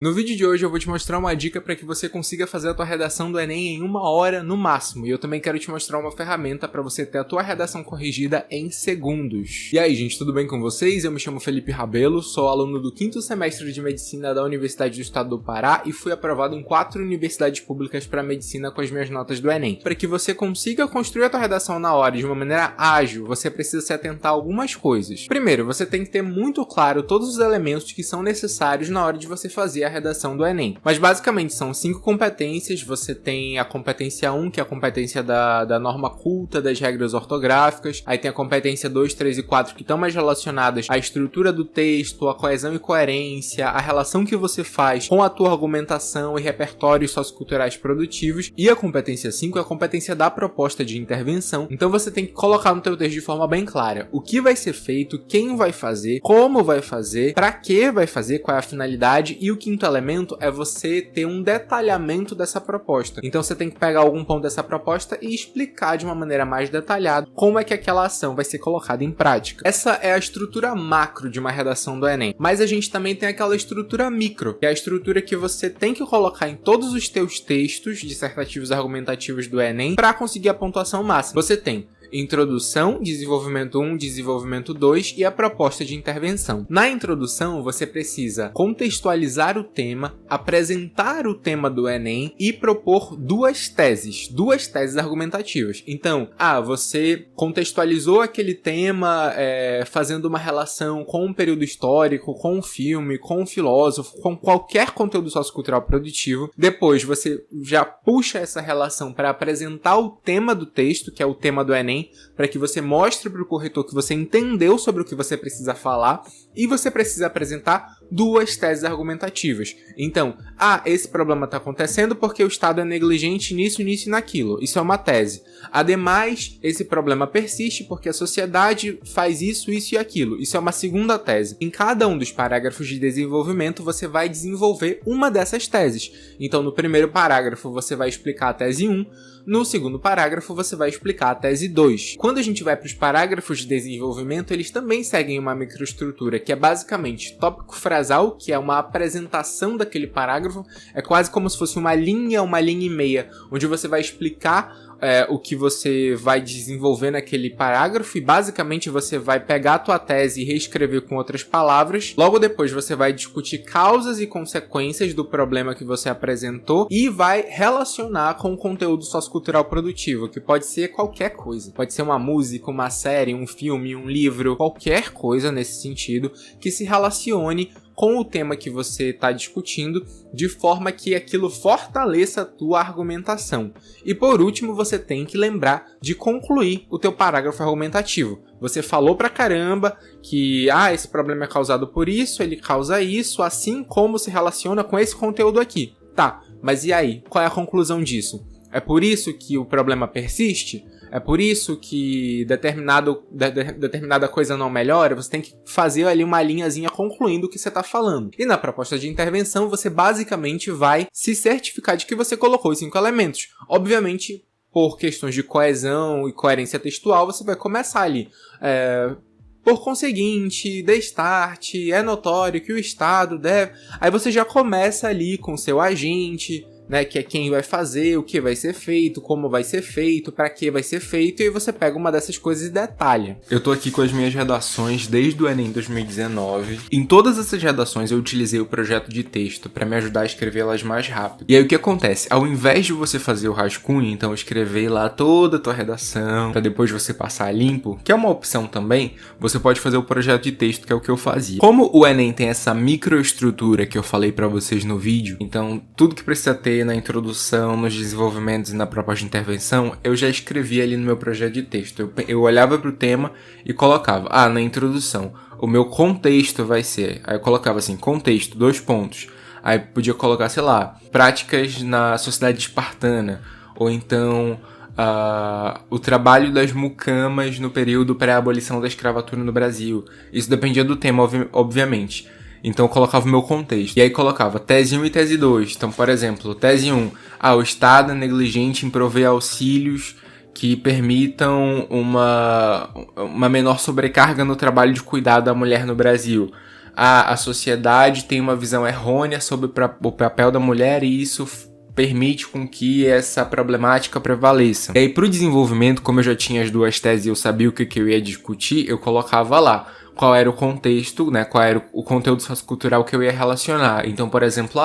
No vídeo de hoje eu vou te mostrar uma dica para que você consiga fazer a tua redação do Enem em 1 hora no máximo. E eu também quero te mostrar uma ferramenta para você ter a tua redação corrigida em segundos. E aí, gente, tudo bem com vocês? Eu me chamo Felipe Rabelo, sou aluno do 5º semestre de Medicina da Universidade do Estado do Pará e fui aprovado em 4 universidades públicas para Medicina com as minhas notas do Enem. Para que você consiga construir a tua redação na hora de uma maneira ágil, você precisa se atentar a algumas coisas. Primeiro, você tem que ter muito claro todos os elementos que são necessários na hora de você fazer a redação do Enem. Mas basicamente são 5 competências. Você tem a competência 1, que é a competência da norma culta, das regras ortográficas. Aí tem a competência 2, 3 e 4, que estão mais relacionadas à estrutura do texto, à coesão e coerência, a relação que você faz com a tua argumentação e repertórios socioculturais produtivos. E a competência 5 é a competência da proposta de intervenção. Então você tem que colocar no teu texto de forma bem clara o que vai ser feito, quem vai fazer, como vai fazer, para que vai fazer, qual é a finalidade. E o quinto elemento é você ter um detalhamento dessa proposta. Então você tem que pegar algum ponto dessa proposta e explicar de uma maneira mais detalhada como é que aquela ação vai ser colocada em prática. Essa é a estrutura macro de uma redação do Enem. Mas a gente também tem aquela estrutura micro, que é a estrutura que você tem que colocar em todos os teus textos dissertativos argumentativos do Enem para conseguir a pontuação máxima. Você tem introdução, desenvolvimento 1, desenvolvimento 2 e a proposta de intervenção. Na introdução, você precisa contextualizar o tema, apresentar o tema do Enem e propor duas teses argumentativas. Então, você contextualizou aquele tema fazendo uma relação com um período histórico, com um filme, com um filósofo, com qualquer conteúdo sociocultural produtivo. Depois, você já puxa essa relação para apresentar o tema do texto, que é o tema do Enem, para que você mostre para o corretor que você entendeu sobre o que você precisa falar, e você precisa apresentar duas teses argumentativas. Então, esse problema está acontecendo porque o Estado é negligente nisso, nisso e naquilo. Isso é uma tese. Ademais, esse problema persiste porque a sociedade faz isso, isso e aquilo. Isso é uma segunda tese. Em cada um dos parágrafos de desenvolvimento, você vai desenvolver uma dessas teses. Então, no primeiro parágrafo, você vai explicar a tese 1. No segundo parágrafo, você vai explicar a tese 2. Quando a gente vai para os parágrafos de desenvolvimento, eles também seguem uma microestrutura, que é basicamente tópico frasal, que é uma apresentação daquele parágrafo. É quase como se fosse uma linha e meia, onde você vai explicar o que você vai desenvolver naquele parágrafo, e basicamente você vai pegar a tua tese e reescrever com outras palavras. Logo depois você vai discutir causas e consequências do problema que você apresentou e vai relacionar com o conteúdo sociocultural produtivo, que pode ser qualquer coisa. Pode ser uma música, uma série, um filme, um livro, qualquer coisa nesse sentido que se relacione com o tema que você está discutindo, de forma que aquilo fortaleça a tua argumentação. E por último, você tem que lembrar de concluir o teu parágrafo argumentativo. Você falou pra caramba que esse problema é causado por isso, ele causa isso, assim como se relaciona com esse conteúdo aqui. Tá, mas e aí? Qual é a conclusão disso? É por isso que o problema persiste? É por isso que determinada coisa não melhora? Você tem que fazer ali uma linhazinha concluindo o que você está falando. E na proposta de intervenção, você basicamente vai se certificar de que você colocou os 5 elementos. Obviamente, por questões de coesão e coerência textual, você vai começar ali. Por conseguinte, destarte, é notório que o Estado deve... Aí você já começa ali com seu agente, né, que é quem vai fazer, o que vai ser feito, como vai ser feito, para que vai ser feito, e aí você pega uma dessas coisas e detalha. Eu tô aqui com as minhas redações desde o Enem 2019. Em todas essas redações eu utilizei o projeto de texto para me ajudar a escrevê-las mais rápido. E aí o que acontece? Ao invés de você fazer o rascunho, então escrever lá toda a tua redação, para depois você passar limpo, que é uma opção também, você pode fazer o projeto de texto, que é o que eu fazia. Como o Enem tem essa microestrutura que eu falei para vocês no vídeo, então tudo que precisa ter na introdução, nos desenvolvimentos e na proposta de intervenção, eu já escrevi ali no meu projeto de texto. Eu olhava para o tema e colocava, na introdução, o meu contexto vai ser... Aí eu colocava assim, contexto, 2 pontos. Aí podia colocar, sei lá, práticas na sociedade espartana, ou então o trabalho das mucamas no período pré-abolição da escravatura no Brasil. Isso dependia do tema, obviamente. Então eu colocava o meu contexto. E aí colocava tese 1 e tese 2. Então, por exemplo, tese 1. O Estado é negligente em prover auxílios que permitam uma menor sobrecarga no trabalho de cuidado da mulher no Brasil. a sociedade tem uma visão errônea sobre o papel da mulher e isso permite com que essa problemática prevaleça. E aí, para o desenvolvimento, como eu já tinha as duas teses e eu sabia o que eu ia discutir, eu colocava lá qual era o contexto, né, qual era o conteúdo sociocultural que eu ia relacionar. Então, por exemplo,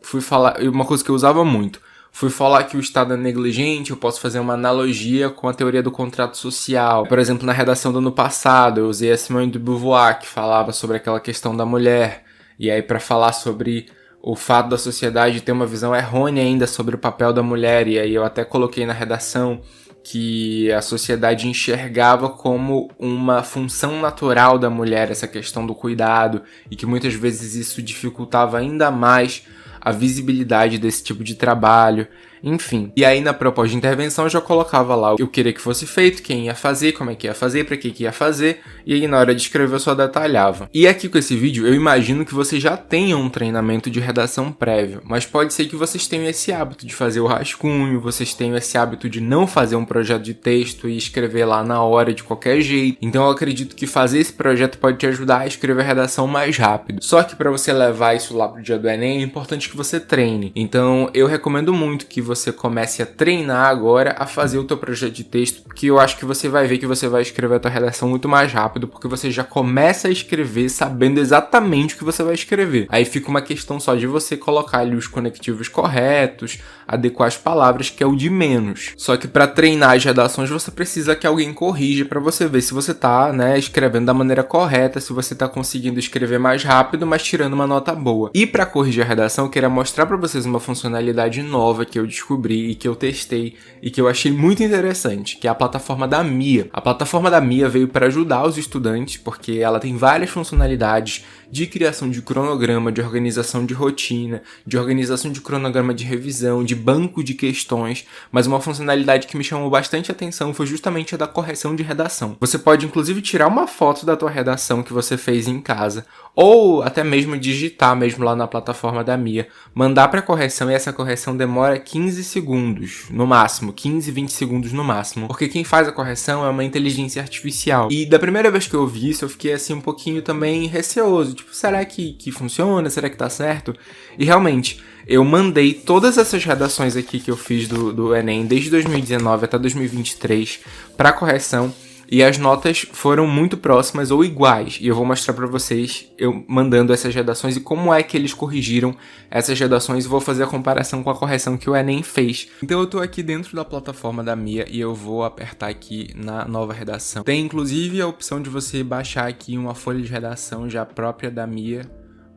fui falar, uma coisa que eu usava muito, fui falar que o Estado é negligente, eu posso fazer uma analogia com a teoria do contrato social. Por exemplo, na redação do ano passado, eu usei a Simone de Beauvoir, que falava sobre aquela questão da mulher. E aí, para falar sobre o fato da sociedade ter uma visão errônea ainda sobre o papel da mulher, e aí eu até coloquei na redação que a sociedade enxergava como uma função natural da mulher essa questão do cuidado, e que muitas vezes isso dificultava ainda mais a visibilidade desse tipo de trabalho, enfim. E aí na proposta de intervenção eu já colocava lá o que eu queria que fosse feito, quem ia fazer, como é que ia fazer, pra que ia fazer, e aí na hora de escrever eu só detalhava. E aqui com esse vídeo eu imagino que vocês já tenham um treinamento de redação prévio, mas pode ser que vocês tenham esse hábito de fazer o rascunho, vocês tenham esse hábito de não fazer um projeto de texto e escrever lá na hora de qualquer jeito. Então eu acredito que fazer esse projeto pode te ajudar a escrever a redação mais rápido. Só que para você levar isso lá pro dia do Enem é importante que você treine. Então eu recomendo muito que você comece a treinar agora a fazer o teu projeto de texto, porque eu acho que você vai ver que você vai escrever a tua redação muito mais rápido, porque você já começa a escrever sabendo exatamente o que você vai escrever. Aí fica uma questão só de você colocar ali os conectivos corretos, adequar as palavras, que é o de menos. Só que para treinar as redações você precisa que alguém corrija para você ver se você tá, né, escrevendo da maneira correta, se você tá conseguindo escrever mais rápido, mas tirando uma nota boa. E para corrigir a redação, eu queria mostrar para vocês uma funcionalidade nova que eu descobri e que eu testei e que eu achei muito interessante, que é a plataforma da Mia. A plataforma da Mia veio para ajudar os estudantes, porque ela tem várias funcionalidades de criação de cronograma, de organização de rotina, de organização de cronograma de revisão, de banco de questões, mas uma funcionalidade que me chamou bastante atenção foi justamente a da correção de redação. Você pode inclusive tirar uma foto da tua redação que você fez em casa, ou até mesmo digitar mesmo lá na plataforma da Mia, mandar para correção e essa correção demora 15 segundos no máximo, 15, 20 segundos no máximo, porque quem faz a correção é uma inteligência artificial. E da primeira vez que eu vi isso, eu fiquei assim um pouquinho também receoso, tipo, será que funciona? Será que tá certo? E realmente, eu mandei todas essas redações aqui que eu fiz do Enem desde 2019 até 2023 para correção, e as notas foram muito próximas ou iguais. E eu vou mostrar para vocês eu mandando essas redações e como é que eles corrigiram essas redações, e vou fazer a comparação com a correção que o Enem fez. Então eu tô aqui dentro da plataforma da Mia e eu vou apertar aqui na nova redação. Tem inclusive a opção de você baixar aqui uma folha de redação já própria da Mia,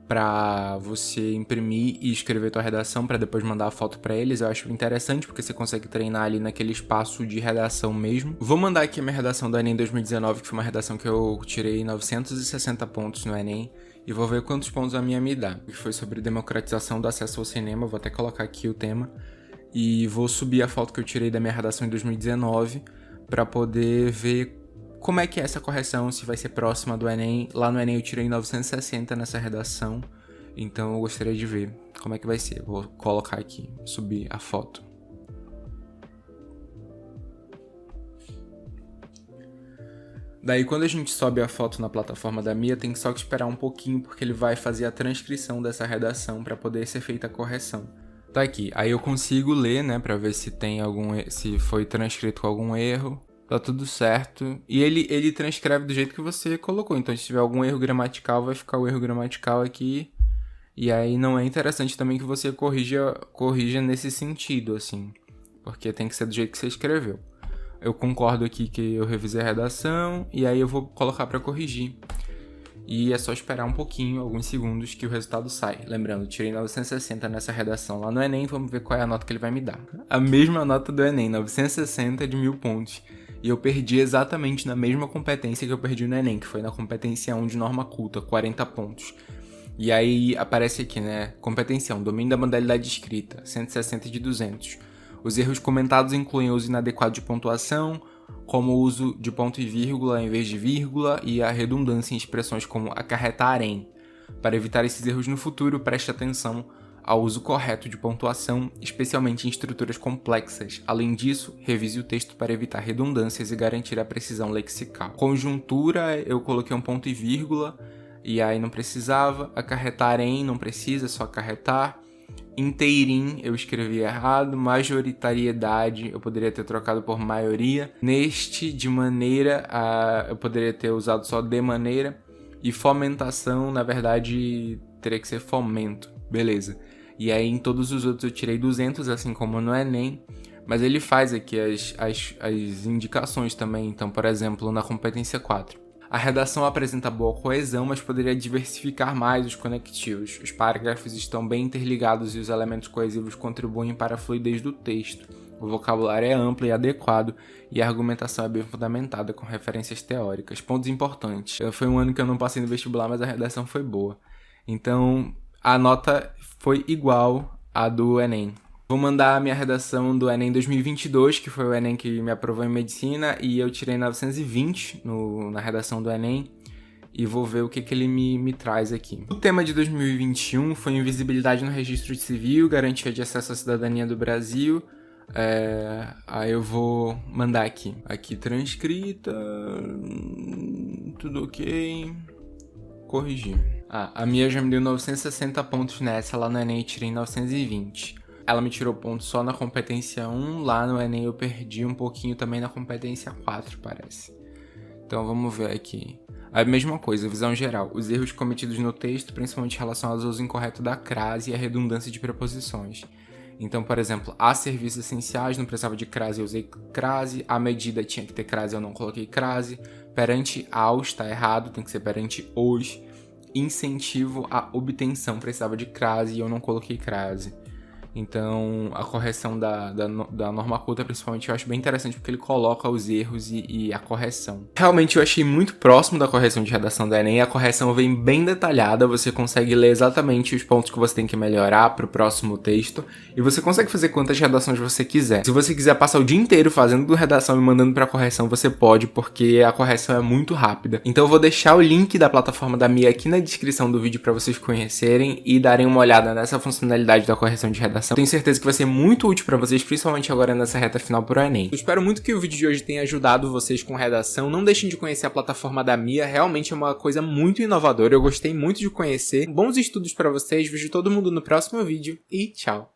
para você imprimir e escrever tua redação para depois mandar a foto para eles. Eu acho interessante porque você consegue treinar ali naquele espaço de redação mesmo. Vou mandar aqui a minha redação do Enem 2019, que foi uma redação que eu tirei 960 pontos no Enem, e vou ver quantos pontos a minha me dá. Que foi sobre democratização do acesso ao cinema, vou até colocar aqui o tema, e vou subir a foto que eu tirei da minha redação em 2019 para poder ver como é que é essa correção, se vai ser próxima do Enem. Lá no Enem eu tirei 960 nessa redação, então eu gostaria de ver como é que vai ser. Vou colocar aqui, subir a foto. Daí quando a gente sobe a foto na plataforma da Mia, tem só que esperar um pouquinho, porque ele vai fazer a transcrição dessa redação para poder ser feita a correção. Tá aqui, aí eu consigo ler, né, para ver se tem se foi transcrito com algum erro. Tá tudo certo. E ele transcreve do jeito que você colocou. Então, se tiver algum erro gramatical, vai ficar o erro gramatical aqui. E aí não é interessante também que você corrija nesse sentido, assim. Porque tem que ser do jeito que você escreveu. Eu concordo aqui que eu revisei a redação. E aí eu vou colocar pra corrigir. E é só esperar um pouquinho, alguns segundos, que o resultado sai. Lembrando, tirei 960 nessa redação lá no Enem. Vamos ver qual é a nota que ele vai me dar. A mesma nota do Enem, 960 de 1000 pontos. E eu perdi exatamente na mesma competência que eu perdi no Enem, que foi na competência 1 de norma culta, 40 pontos. E aí aparece aqui, né, competência 1, domínio da modalidade escrita, 160 de 200. Os erros comentados incluem o uso inadequado de pontuação, como o uso de ponto e vírgula em vez de vírgula, e a redundância em expressões como acarretar em. Para evitar esses erros no futuro, preste atenção ao uso correto de pontuação, especialmente em estruturas complexas. Além disso, revise o texto para evitar redundâncias e garantir a precisão lexical. Conjuntura, eu coloquei um ponto e vírgula, e aí não precisava. Acarretarem não precisa, é só acarretar. Inteirim eu escrevi errado. Majoritariedade eu poderia ter trocado por maioria. Neste, de maneira, eu poderia ter usado só de maneira. E fomentação, na verdade, teria que ser fomento. Beleza. E aí em todos os outros eu tirei 200, assim como no Enem. Mas ele faz aqui as indicações também. Então, por exemplo, na competência 4. A redação apresenta boa coesão, mas poderia diversificar mais os conectivos. Os parágrafos estão bem interligados e os elementos coesivos contribuem para a fluidez do texto. O vocabulário é amplo e adequado e a argumentação é bem fundamentada, com referências teóricas. Pontos importantes. Foi um ano que eu não passei no vestibular, mas a redação foi boa. Então, a nota foi igual à do Enem. Vou mandar a minha redação do Enem 2022, que foi o Enem que me aprovou em medicina, e eu tirei 920 na redação do Enem, e vou ver o que ele me traz aqui. O tema de 2021 foi invisibilidade no registro civil, garantia de acesso à cidadania do Brasil. Aí eu vou mandar aqui. Aqui transcrita, tudo ok, corrigir. A minha já me deu 960 pontos nessa, lá no Enem eu tirei 920. Ela me tirou pontos só na competência 1, lá no Enem eu perdi um pouquinho também na competência 4, parece. Então vamos ver aqui. A mesma coisa, visão geral. Os erros cometidos no texto, principalmente relacionados ao uso incorreto da crase e a redundância de preposições. Então, por exemplo, há serviços essenciais, não precisava de crase, eu usei crase. A medida tinha que ter crase, eu não coloquei crase. Perante aos, tá errado, tem que ser perante os. Incentivo à obtenção, precisava de crase e eu não coloquei crase. Então, a correção da norma culta, principalmente, eu acho bem interessante porque ele coloca os erros e a correção. Realmente, eu achei muito próximo da correção de redação da Enem. A correção vem bem detalhada, você consegue ler exatamente os pontos que você tem que melhorar para o próximo texto. E você consegue fazer quantas redações você quiser. Se você quiser passar o dia inteiro fazendo redação e mandando para correção, você pode, porque a correção é muito rápida. Então, eu vou deixar o link da plataforma da Mia aqui na descrição do vídeo para vocês conhecerem e darem uma olhada nessa funcionalidade da correção de redação. Tenho certeza que vai ser muito útil para vocês, principalmente agora nessa reta final pro Enem. Eu espero muito que o vídeo de hoje tenha ajudado vocês com redação. Não deixem de conhecer a plataforma da Mia, realmente é uma coisa muito inovadora. Eu gostei muito de conhecer. Bons estudos para vocês, vejo todo mundo no próximo vídeo e tchau!